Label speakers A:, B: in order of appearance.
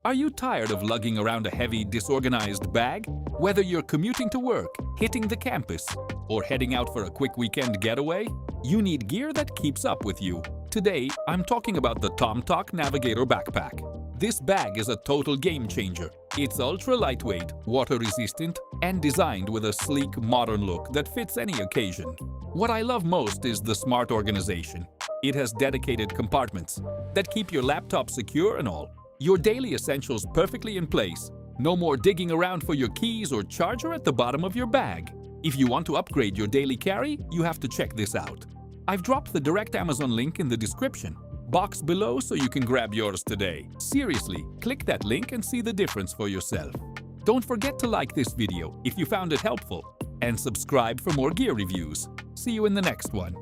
A: Are you tired of lugging around a heavy, disorganized bag? Whether you're commuting to work, hitting the campus, or heading out for a quick weekend getaway, you need gear that keeps up with you. Today, I'm talking about the tomtoc Navigator Backpack. This bag is a total game changer. It's ultra lightweight, water resistant, and designed with a sleek, modern look that fits any occasion. What I love most is the smart organization. It has dedicated compartments that keep your laptop secure and all. Your daily essentials perfectly in place. No more digging around for your keys or charger at the bottom of your bag. If you want to upgrade your daily carry, you have to check this out. I've dropped the direct Amazon link in the description box below so you can grab yours today. Seriously, click that link and see the difference for yourself. Don't forget to like this video if you found it helpful and subscribe for more gear reviews. See you in the next one.